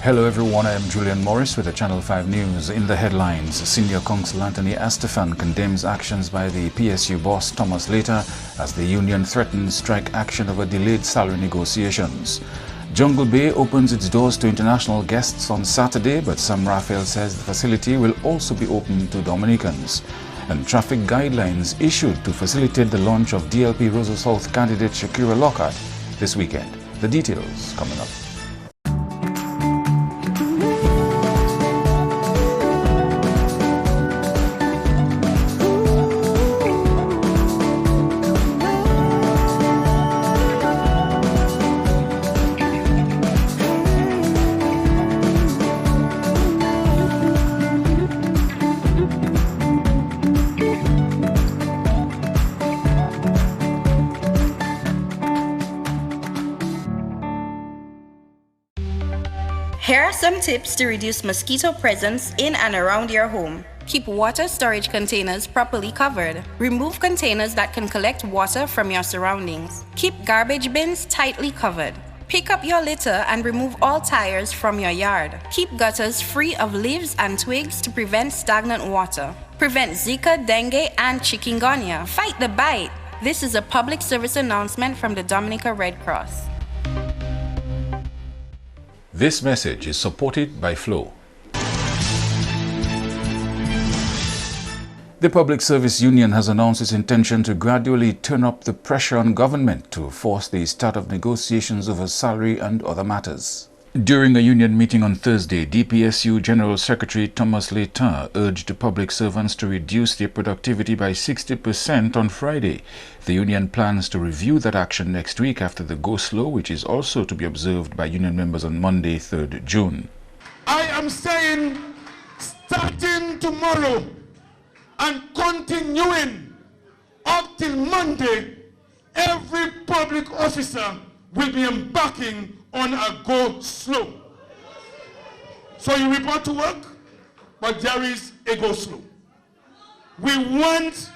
Hello everyone, I am Julian Morris with the Channel 5 News. In the headlines, Senior Counsel Anthony Estefan condemns actions by the PSU boss Thomas Later as the union threatens strike action over delayed salary negotiations. Jungle Bay opens its doors to international guests on Saturday, but Sam Raphael says the facility will also be open to Dominicans. And traffic guidelines issued to facilitate the launch of DLP Rosa South candidate Shakira Lockhart this weekend. The details coming up. Here are some tips to reduce mosquito presence in and around your home. Keep water storage containers properly covered. Remove containers that can collect water from your surroundings. Keep garbage bins tightly covered. Pick up your litter and remove all tires from your yard. Keep gutters free of leaves and twigs to prevent stagnant water. Prevent Zika, dengue, and chikungunya. Fight the bite. This is a public service announcement from the Dominica Red Cross. This message is supported by Flow. The Public Service Union has announced its intention to gradually turn up the pressure on government to force the start of negotiations over salary and other matters. During a union meeting on Thursday, DPSU General Secretary Thomas Later urged public servants to reduce their productivity by 60% on Friday. The union plans to review that action next week after the go-slow, which is also to be observed by union members on Monday, 3rd June. I am saying, starting tomorrow and continuing up till Monday, every public officer will be embarking on a go-slow. So you report to work, but there is a go-slow. We want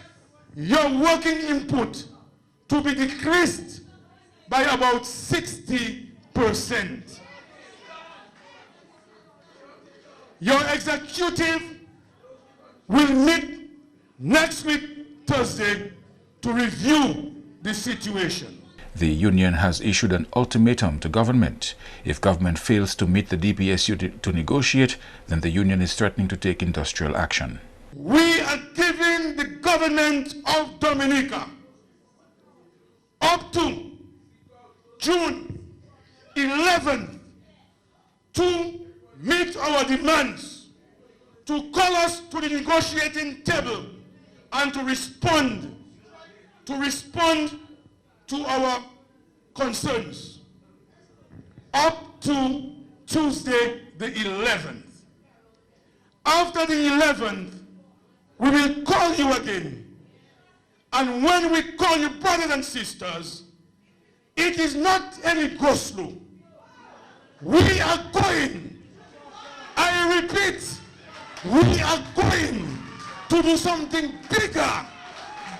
your working input to be decreased by about 60%. Your executive will meet next week, Thursday, to review the situation. The union has issued an ultimatum to government. If government fails to meet the DPSU to negotiate, then the union is threatening to take industrial action. We are giving the government of Dominica up to June 11th to meet our demands, to call us to the negotiating table and to respond to our concerns up to Tuesday the 11th. After the 11th, we will call you again. And when we call you, brothers and sisters, it is not any go-slow. We are going, I repeat, we are going to do something bigger,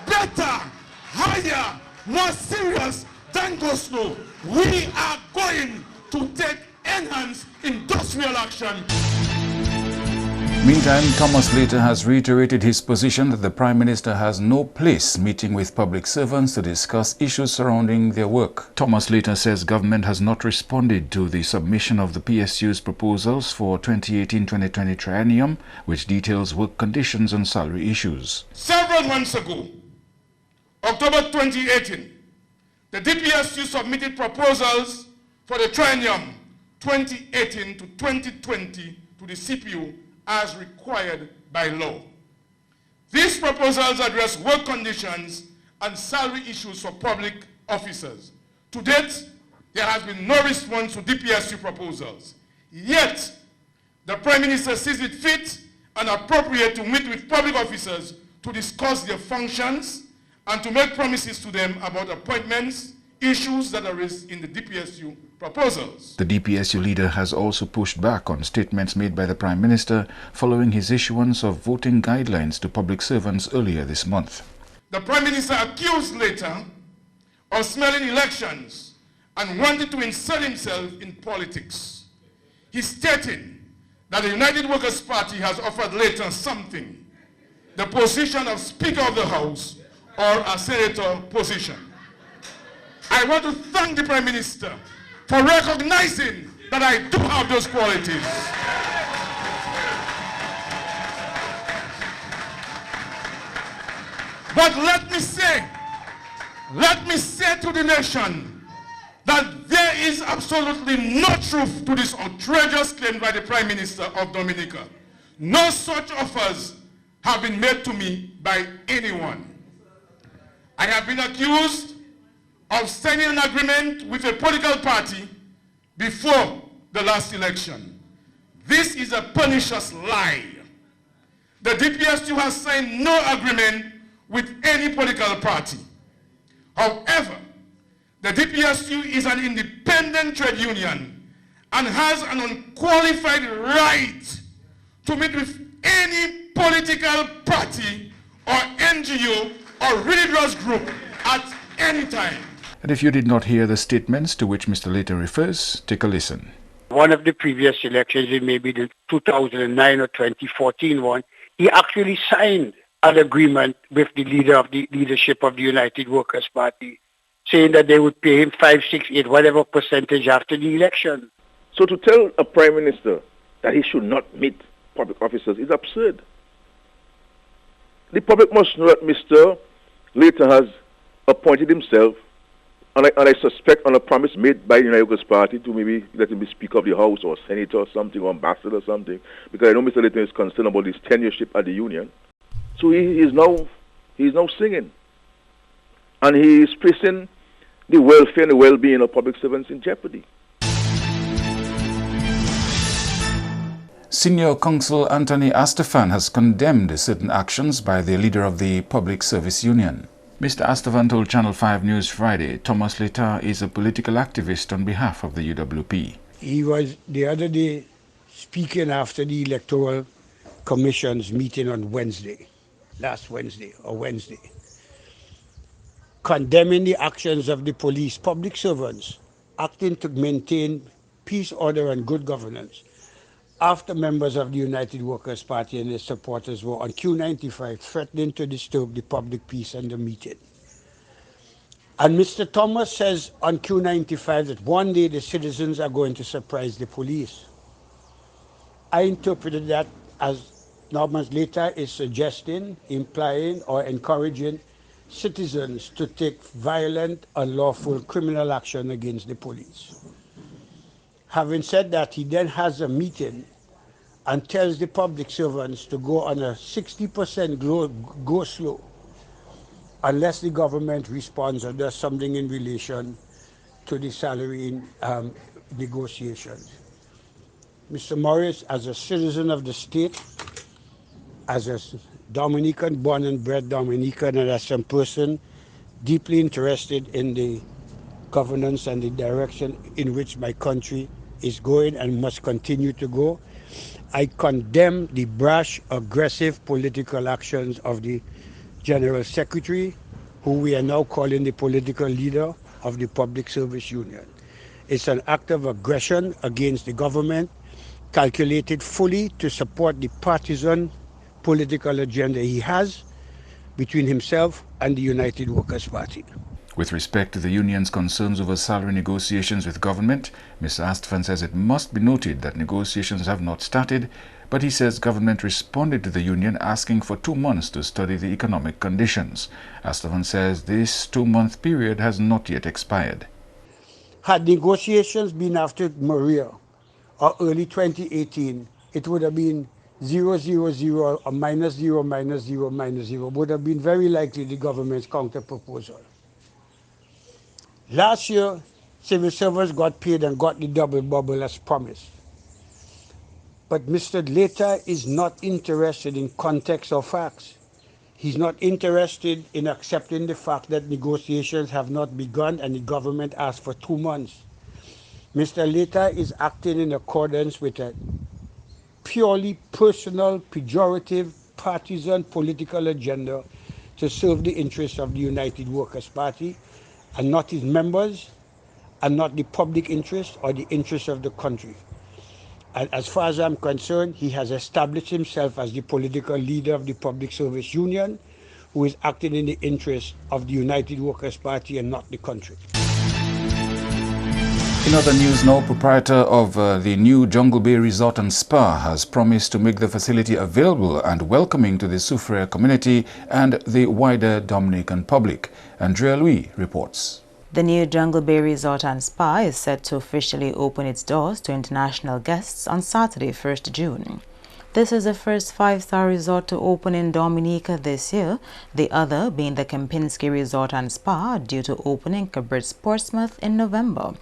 better, higher, more serious than go-slow. We are going to take enhanced industrial action. Meantime, Thomas Later has reiterated his position that the Prime Minister has no place meeting with public servants to discuss issues surrounding their work. Thomas Later says government has not responded to the submission of the PSU's proposals for 2018-2020 triennium, which details work conditions and salary issues. Several months ago, October 2018, the DPSU submitted proposals for the triennium 2018 to 2020 to the CPU as required by law. These proposals address work conditions and salary issues for public officers. To date, there has been no response to DPSU proposals. Yet, the Prime Minister sees it fit and appropriate to meet with public officers to discuss their functions and to make promises to them about appointments, issues that are raised in the DPSU proposals. The DPSU leader has also pushed back on statements made by the Prime Minister following his issuance of voting guidelines to public servants earlier this month. The Prime Minister accused Later of smelling elections and wanted to insert himself in politics. He's stating that the United Workers' Party has offered Layton something, the position of Speaker of the House or a senator position. I want to thank the Prime Minister for recognizing that I do have those qualities. But let me say to the nation that there is absolutely no truth to this outrageous claim by the Prime Minister of Dominica. No such offers have been made to me by anyone. I have been accused of signing an agreement with a political party before the last election. This is a pernicious lie. The DPSU has signed no agreement with any political party. However, the DPSU is an independent trade union and has an unqualified right to meet with any political party or NGO or religious group at any time. And if you did not hear the statements to which Mr. Layton refers, take a listen. One of the previous elections, it may be the 2009 or 2014 one, he actually signed an agreement with the leadership of the United Workers' Party, saying that they would pay him 5, 6, 8, whatever percentage after the election. So to tell a Prime Minister that he should not meet public officers is absurd. The public must know that Mr. Layton has appointed himself, and I suspect on a promise made by the United Workers' Party to maybe let him be Speaker of the House or Senator or something, or Ambassador or something, because I know Mr. Layton is concerned about his tenureship at the union. So he is now singing. And he is placing the welfare and the well-being of public servants in jeopardy. Senior Counsel Anthony Astefan has condemned certain actions by the leader of the Public Service Union. Mr. Astefan told Channel 5 News Friday Thomas Layton is a political activist on behalf of the UWP. He was the other day speaking after the Electoral Commission's meeting on last Wednesday, condemning the actions of the police, public servants, acting to maintain peace, order, and good governance after members of the United Workers' Party and their supporters were on Q95 threatening to disturb the public peace and the meeting. And Mr. Thomas says on Q95 that one day the citizens are going to surprise the police. I interpreted that as Thomas Layton is suggesting, implying, or encouraging citizens to take violent, unlawful criminal action against the police. Having said that, he then has a meeting and tells the public servants to go on a 60% go slow unless the government responds or does something in relation to the salary negotiations. Mr. Morris, as a citizen of the state, as a Dominican, born and bred Dominican, and as some person deeply interested in the governance and the direction in which my country is going and must continue to go, I condemn the brash, aggressive political actions of the General Secretary, who we are now calling the political leader of the Public Service Union. It's an act of aggression against the government, calculated fully to support the partisan political agenda he has between himself and the United Workers' Party. With respect to the union's concerns over salary negotiations with government, Mr. Astefan says it must be noted that negotiations have not started, but he says government responded to the union asking for 2 months to study the economic conditions. Astefan says this 2-month period has not yet expired. Had negotiations been after Maria or early 2018, it would have been 0, 0, 0 or minus 0, minus 0, minus 0, would have been very likely the government's counter proposal. Last year, civil servants got paid and got the double bubble as promised. But Mr. Layton is not interested in context or facts. He's not interested in accepting the fact that negotiations have not begun and the government asked for 2 months. Mr. Layton is acting in accordance with a purely personal, pejorative, partisan political agenda to serve the interests of the United Workers' Party and not his members and not the public interest or the interest of the country. And as far as I'm concerned, he has established himself as the political leader of the Public Service Union, who is acting in the interest of the United Workers' Party and not the country. In other news now, proprietor of the new Jungle Bay Resort and Spa has promised to make the facility available and welcoming to the Soufriere community and the wider Dominican public. Andrea Louis reports. The new Jungle Bay Resort and Spa is set to officially open its doors to international guests on Saturday, 1st June. This is the first five-star resort to open in Dominica this year, the other being the Kempinski Resort and Spa, due to open in Cabrit, Portsmouth in November.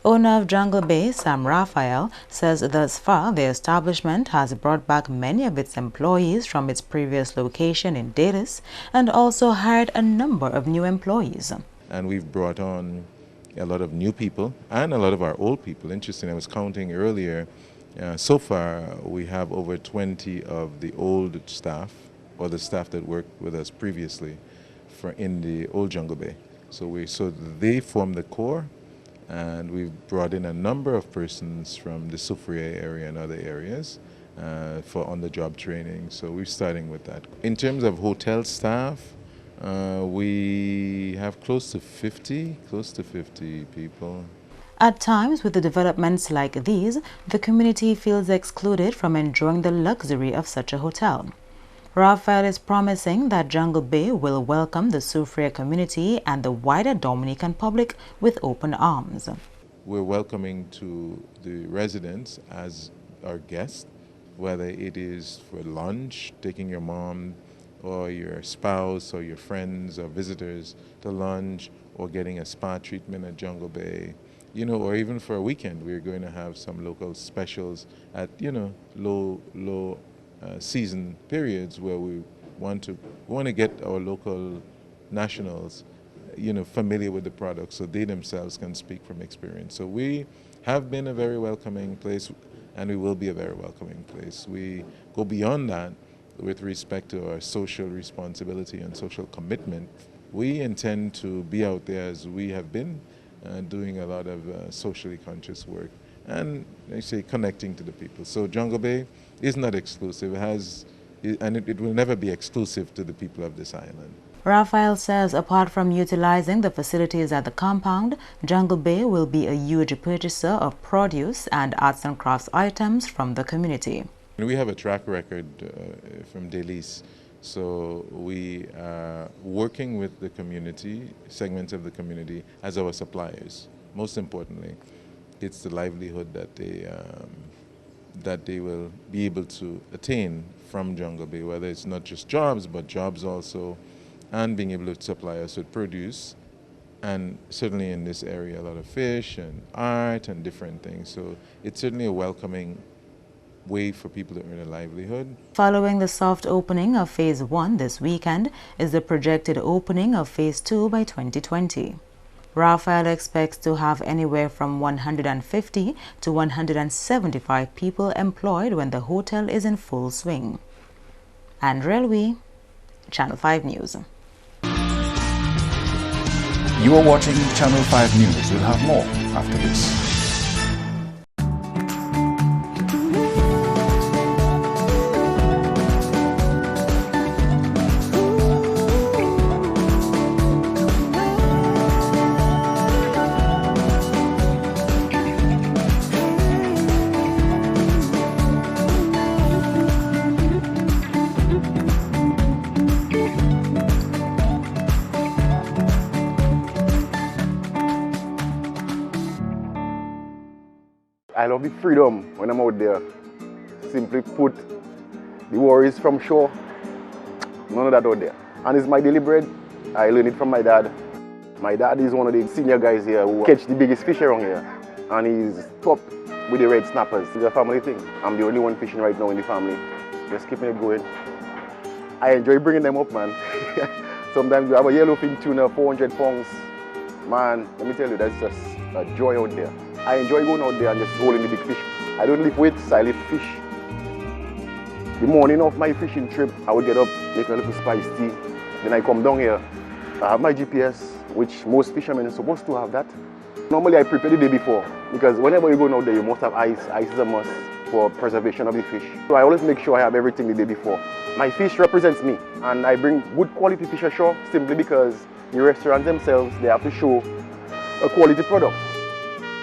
Owner of Jungle Bay, Sam Raphael, says thus far the establishment has brought back many of its employees from its previous location in Davis and also hired a number of new employees. And we've brought on a lot of new people and a lot of our old people. Interesting, I was counting earlier, so far we have over 20 of the old staff, or the staff that worked with us previously in the old Jungle Bay. So they form the core, and we've brought in a number of persons from the Soufriere area and other areas for on-the-job training. So we're starting with that. In terms of hotel staff, we have close to 50 people. At times, with the developments like these, the community feels excluded from enjoying the luxury of such a hotel. Raphael is promising that Jungle Bay will welcome the Soufriere community and the wider Dominican public with open arms. We're welcoming to the residents as our guests, whether it is for lunch, taking your mom or your spouse or your friends or visitors to lunch, or getting a spa treatment at Jungle Bay, or even for a weekend. We're going to have some local specials at, low season periods where we want to get our local nationals, familiar with the product so they themselves can speak from experience. So we have been a very welcoming place, and we will be a very welcoming place. We go beyond that with respect to our social responsibility and social commitment. We intend to be out there, as we have been, doing a lot of socially conscious work and, I say, connecting to the people. So Jungle Bay is not exclusive, and it will never be exclusive to the people of this island. Raphael says apart from utilizing the facilities at the compound, Jungle Bay will be a huge purchaser of produce and arts and crafts items from the community. We have a track record from Delis, so we are working with the community, segments of the community, as our suppliers. Most importantly, it's the livelihood that they will be able to attain from Jungle Bay, whether it's not just jobs, but jobs also, and being able to supply us with produce, and certainly in this area a lot of fish and art and different things. So it's certainly a welcoming way for people to earn a livelihood. Following the soft opening of Phase 1 this weekend is the projected opening of Phase 2 by 2020. Raphael expects to have anywhere from 150 to 175 people employed when the hotel is in full swing. Andrea Louis, Channel 5 News. You are watching Channel 5 News. We'll have more after this. I love the freedom when I'm out there. Simply put, the worries from shore, none of that out there. And it's my daily bread. I learned it from my dad. My dad is one of the senior guys here who catch the biggest fish around here. And he's top with the red snappers. It's a family thing. I'm the only one fishing right now in the family. Just keeping it going. I enjoy bringing them up, man. Sometimes you have a yellowfin tuna, 400 pounds. Man, let me tell you, that's just a joy out there. I enjoy going out there and just holding the big fish. I don't lift weights, I lift fish. The morning of my fishing trip, I would get up, make a little spiced tea. Then I come down here. I have my GPS, which most fishermen are supposed to have that. Normally I prepare the day before, because whenever you're going out there, you must have ice. Ice is a must. for preservation of the fish. So I always make sure I have everything the day before. My fish represents me, and I bring good quality fish ashore simply because the restaurants themselves, they have to show a quality product.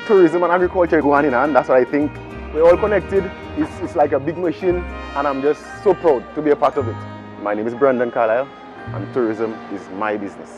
Tourism and agriculture go hand in hand. That's what I think. We're all connected. It's like a big machine, and I'm just so proud to be a part of it. My name is Brandon Carlisle, and tourism is my business.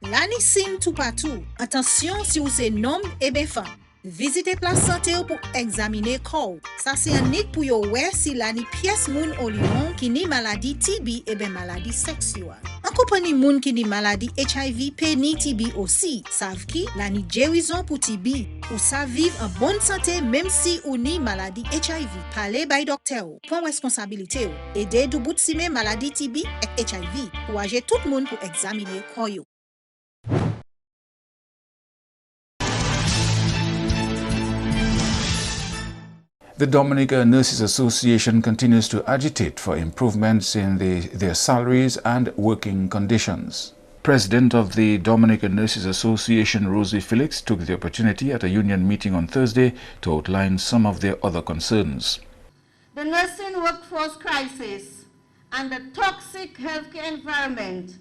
L'année sim tout partout. Attention si vous êtes homme et bien femme. Visitez place santé pour examiner corps. Ça c'est un nid pour yo ouais si l'année pièce moun au lion qui ni maladie TB et bien maladie sexuelle. En compagnie moun qui ni maladie HIV P ni TB aussi. Savent qui l'année guérison pour TB. Ou ça vivre en bonne santé même si ou ni maladie HIV. Parlez by docteur. Prends responsabilité. Aidez du bout de si maladie TB et HIV. Ou agir tout le monde pour examiner corps yo. The Dominica Nurses Association continues to agitate for improvements in their salaries and working conditions. President of the Dominica Nurses Association, Rosie Felix, took the opportunity at a union meeting on Thursday to outline some of their other concerns. The nursing workforce crisis and the toxic healthcare environment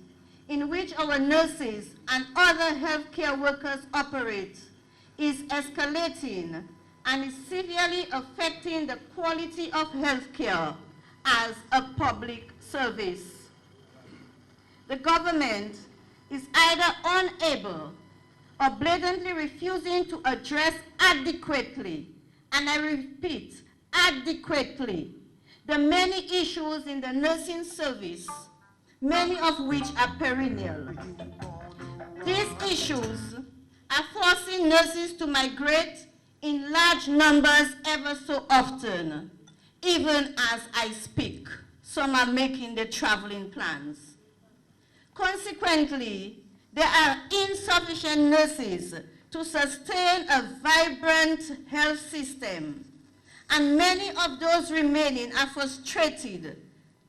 in which our nurses and other healthcare workers operate is escalating and is severely affecting the quality of healthcare as a public service. The government is either unable or blatantly refusing to address adequately, and I repeat, adequately, the many issues in the nursing service, many of which are perennial. These issues are forcing nurses to migrate in large numbers ever so often. Even as I speak, some are making their traveling plans. Consequently, there are insufficient nurses to sustain a vibrant health system, and many of those remaining are frustrated,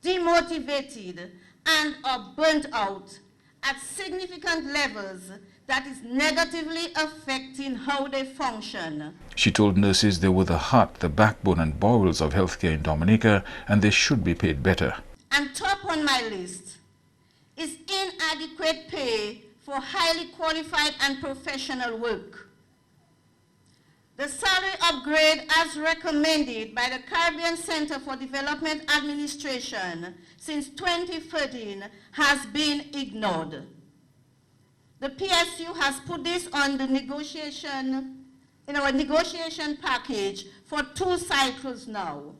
demotivated, and are burnt out at significant levels that is negatively affecting how they function. She told nurses they were the heart, the backbone and bowels of healthcare in Dominica, and they should be paid better. And top on my list is inadequate pay for highly qualified and professional work. The salary upgrade as recommended by the Caribbean Center for Development Administration since 2013 has been ignored. The PSU has put this on the negotiation, in our negotiation package for 2 cycles now.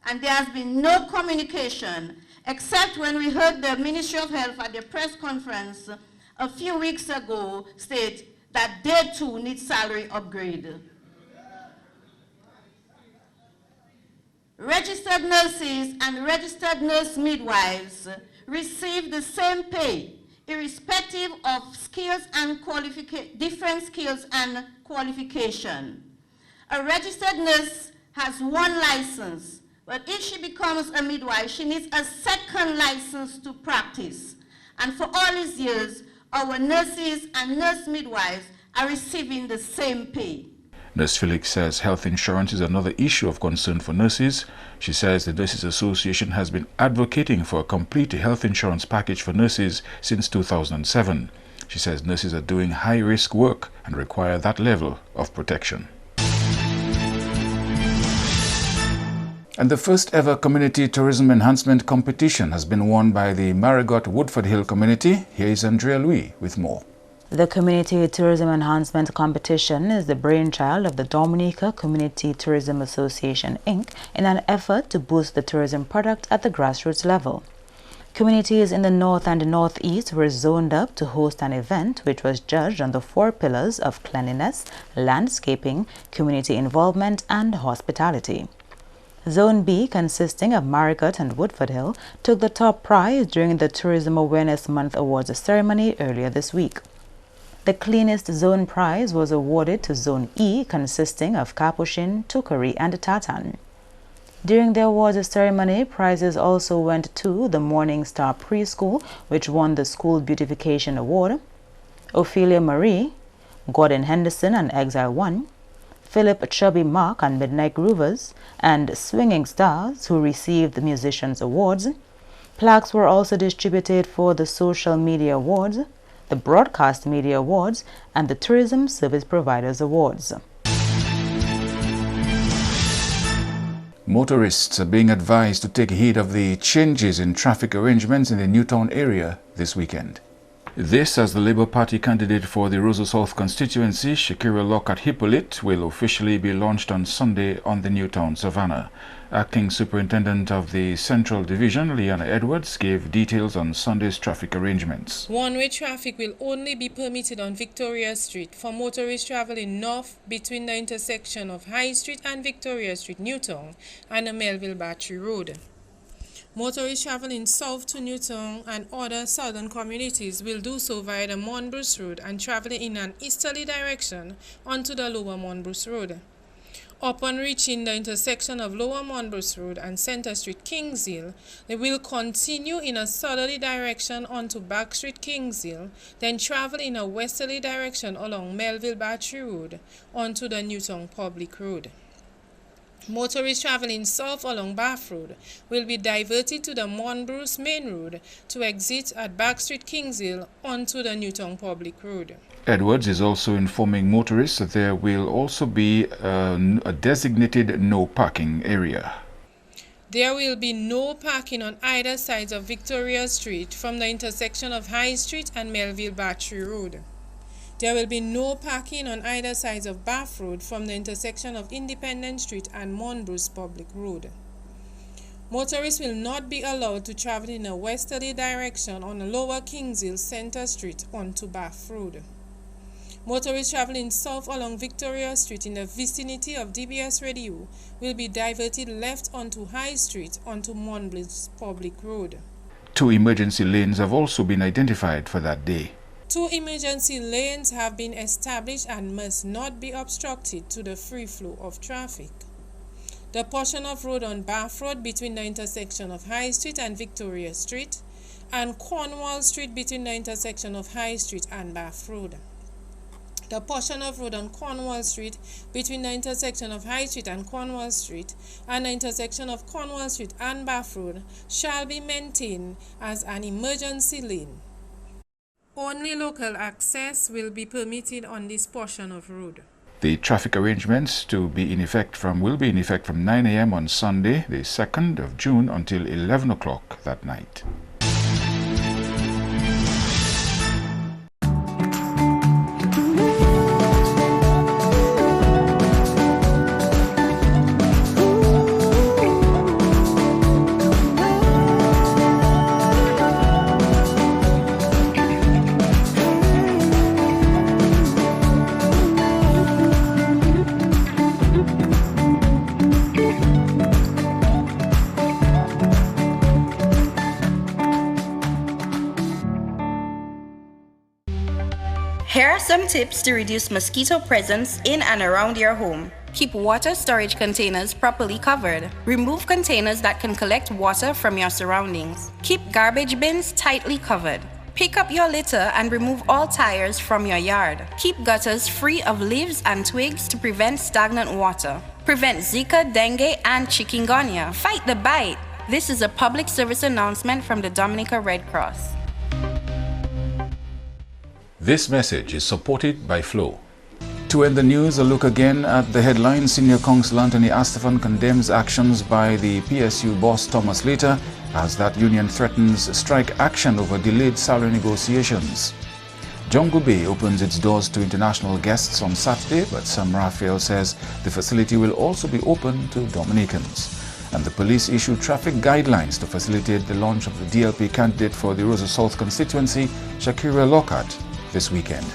And there has been no communication except when we heard the Ministry of Health at their press conference a few weeks ago state that they too need salary upgrade. Registered nurses and registered nurse midwives receive the same pay irrespective of skills and different skills and qualification. A registered nurse has 1 license, but if she becomes a midwife, she needs a 2nd license to practice. And for all these years, our nurses and nurse midwives are receiving the same pay. Nurse Felix says health insurance is another issue of concern for nurses. She says the Nurses Association has been advocating for a complete health insurance package for nurses since 2007. She says nurses are doing high-risk work and require that level of protection. And the first ever community tourism enhancement competition has been won by the Marigot Woodford Hill community. Here is Andrea Louis with more. The Community Tourism Enhancement Competition is the brainchild of the Dominica Community Tourism Association, Inc., in an effort to boost the tourism product at the grassroots level. Communities in the north and the northeast were zoned up to host an event which was judged on the 4 pillars of cleanliness, landscaping, community involvement, and hospitality. Zone B, consisting of Marigot and Woodford Hill, took the top prize during the Tourism Awareness Month Awards ceremony earlier this week. The cleanest zone prize was awarded to Zone E, consisting of Capuchin, Tukari, and Tatan. During the awards ceremony, prizes also went to the Morning Star Preschool, which won the School Beautification Award, Ophelia Marie, Gordon Henderson and Exile 1, Philip Chubby Mark and Midnight Groovers, and Swinging Stars, who received the Musicians Awards. Plaques were also distributed for the Social Media Awards, the Broadcast Media Awards, and the Tourism Service Providers Awards. Motorists are being advised to take heed of the changes in traffic arrangements in the Newtown area this weekend. This as the Labour Party candidate for the Roseau South constituency, Shakira Lockhart Hippolyte, will officially be launched on Sunday on the Newtown Savannah. Acting Superintendent of the Central Division, Leanna Edwards, gave details on Sunday's traffic arrangements. One-way traffic will only be permitted on Victoria Street for motorists traveling north between the intersection of High Street and Victoria Street, Newtown, and the Melville Battery Road. Motorists traveling south to Newtown and other southern communities will do so via the Monbruce Road and traveling in an easterly direction onto the Lower Monbruce Road. Upon reaching the intersection of Lower Monbruce Road and Centre Street, Kingshill, they will continue in a southerly direction onto Back Street, Kingshill, then travel in a westerly direction along Melville Battery Road onto the Newtown Public Road. Motorists traveling south along Bath Road will be diverted to the Monbruce Main Road to exit at Back Street, Kingshill onto the Newtown Public Road. Edwards is also informing motorists that there will also be a designated no parking area. There will be no parking on either side of Victoria Street from the intersection of High Street and Melville Battery Road. There will be no parking on either side of Bath Road from the intersection of Independence Street and Monbruce Public Road. Motorists will not be allowed to travel in a westerly direction on Lower Kingshill Centre Street onto Bath Road. Motorists traveling south along Victoria Street in the vicinity of DBS Radio will be diverted left onto High Street onto Monbruce Public Road. 2 emergency lanes have also been identified for that day. 2 emergency lanes have been established and must not be obstructed to the free flow of traffic. The portion of road on Bath Road between the intersection of High Street and Victoria Street, and Cornwall Street between the intersection of High Street and Bath Road. The portion of road on Cornwall Street between the intersection of High Street and Cornwall Street and the intersection of Cornwall Street and Bath Road shall be maintained as an emergency lane. Only local access will be permitted on this portion of road. The traffic arrangements will be in effect from 9 a.m. on Sunday, the 2nd of June until 11 o'clock that night. Here are some tips to reduce mosquito presence in and around your home. Keep water storage containers properly covered. Remove containers that can collect water from your surroundings. Keep garbage bins tightly covered. Pick up your litter and remove all tires from your yard. Keep gutters free of leaves and twigs to prevent stagnant water. Prevent Zika, dengue, and chikungunya. Fight the bite. This is a public service announcement from the Dominica Red Cross. This message is supported by Flow. To end the news, a look again at the headline. Senior Counsel Anthony Astefan condemns actions by the PSU boss Thomas Later as that union threatens strike action over delayed salary negotiations. Jongo Bay opens its doors to international guests on Saturday, but Sam Raphael says the facility will also be open to Dominicans. And the police issued traffic guidelines to facilitate the launch of the DLP candidate for the Roseau South constituency, Shakira Lockhart, this weekend.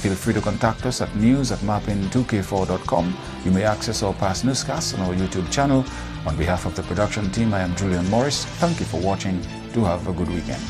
Feel free to contact us at news@mapping2k4.com. You may access our past newscasts on our YouTube channel. On behalf of the production team, I am Julian Morris. Thank you for watching. Do have a good weekend.